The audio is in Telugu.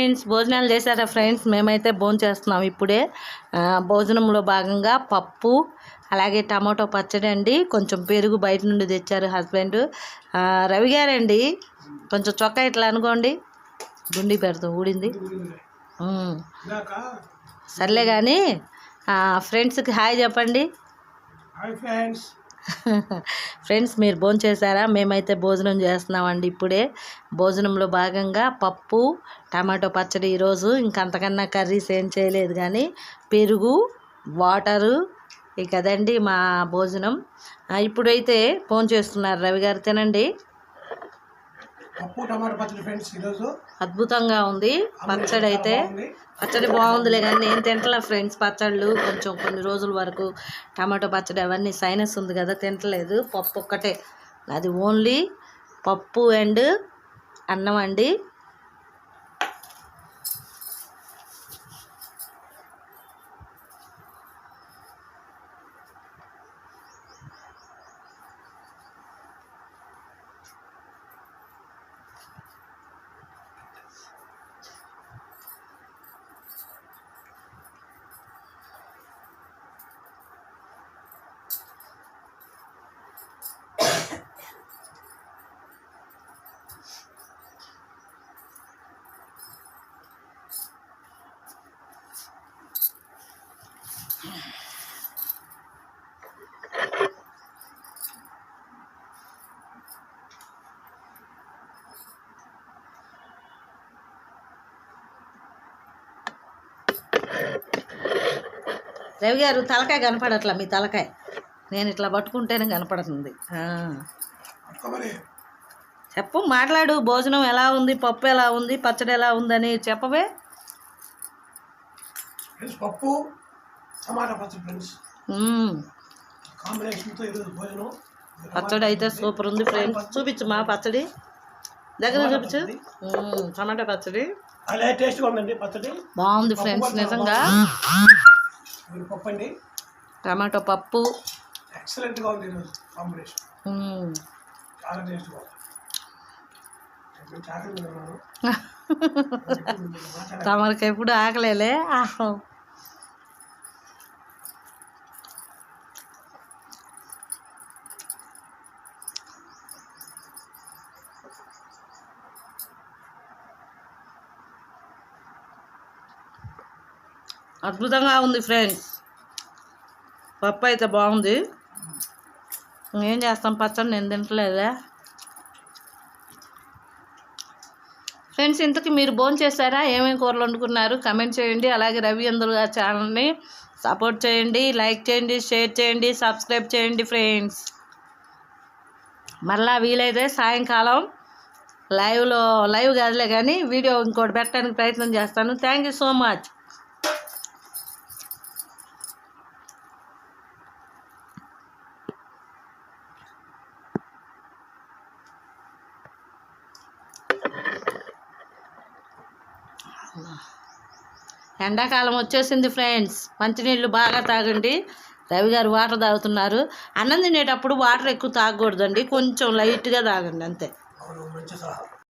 ఫ్రెండ్స్, భోజనాలు చేశారా ఫ్రెండ్స్? మేమైతే భోజనం చేస్తున్నాం ఇప్పుడే. భోజనంలో భాగంగా పప్పు, అలాగే టమాటో పచ్చడి అండి. కొంచెం పెరుగు బయట నుండి తెచ్చారు హస్బెండ్. రవి గారండి, కొంచెం చొక్కా ఇట్లా అనుకోండి, గుండి పెడతాం, ఊడింది. సర్లే కానీ ఫ్రెండ్స్కి హాయ్ చెప్పండి. ఫ్రెండ్స్, మీరు భోజనం చేశారా? మేమైతే భోజనం చేస్తున్నామండి ఇప్పుడే. భోజనంలో భాగంగా పప్పు, టమాటో పచ్చడి ఈరోజు. ఇంకంతకన్నా కర్రీస్ ఏం చేయలేదు, కానీ పెరుగు, వాటరు, ఇక అదండి మా భోజనం. ఇప్పుడైతే ఫోన్ చేస్తున్నారు రవి గారు. తినండి. పప్పు టమాటో పచ్చడి ఫ్రెండ్స్ ఈరోజు అద్భుతంగా ఉంది పచ్చడి అయితే. పచ్చడి బాగుందిలే, కానీ నేను తింటలే ఫ్రెండ్స్ పచ్చళ్ళు. కొంచెం కొన్ని రోజుల వరకు టమాటో పచ్చడి అవన్నీ సైనస్ ఉంది కదా, తింటలేదు. పప్పు ఒక్కటే, అది ఓన్లీ పప్పు అండ్ అన్నం అండి. రవి గారు, తలకాయ కనపడట్లా. మీ తలకాయ నేను ఇట్లా పట్టుకుంటేనే కనపడుతుంది. చెప్పు, మాట్లాడు. భోజనం ఎలా ఉంది, పప్పు ఎలా ఉంది, పచ్చడి ఎలా ఉందని చెప్పవే. పప్పు టమాటా పచ్చడి ఫ్రెండ్స్, కాంబినేషన్తో ఈరోజు భోజనం. పచ్చడి అయితే సూపర్ ఉంది ఫ్రెండ్స్. చూపించు మా పచ్చడి, దగ్గర చూపించు. టమాటా పచ్చడి అలా టేస్ట్గా ఉందండి. పచ్చడి బాగుంది ఫ్రెండ్స్, నిజంగా. పప్పు అండి, టమాటో పప్పు ఎక్సలెంట్గా ఉంది ఈరోజు కాంబినేషన్. చాలా టేస్ట్గా ఉంది. తమరికి ఎప్పుడు ఆకలేలే. అద్భుతంగా ఉంది ఫ్రెండ్స్. పప్పు అయితే బాగుంది. ఏం చేస్తాం, పచ్చడి నేను తింటలేదా ఫ్రెండ్స్. ఇంతకీ మీరు భోజనం చేశారా? ఏమేమి కూరలు వండుకున్నారు కమెంట్ చేయండి. అలాగే రవి అందరు ఛానల్ని సపోర్ట్ చేయండి, లైక్ చేయండి, షేర్ చేయండి, సబ్స్క్రైబ్ చేయండి ఫ్రెండ్స్. మళ్ళీ వీలైతే సాయంకాలం లైవ్ కాదులే కానీ వీడియో ఇంకోటి పెట్టడానికి ప్రయత్నం చేస్తాను. Thank you so much. ఎండాకాలం వచ్చేసింది ఫ్రెండ్స్. మంచినీళ్ళు బాగా తాగండి. రవి గారు వాటర్ తాగుతున్నారు. అన్నం తినేటప్పుడు వాటర్ ఎక్కువ తాగకూడదండి, కొంచెం లైట్గా తాగండి అంతే.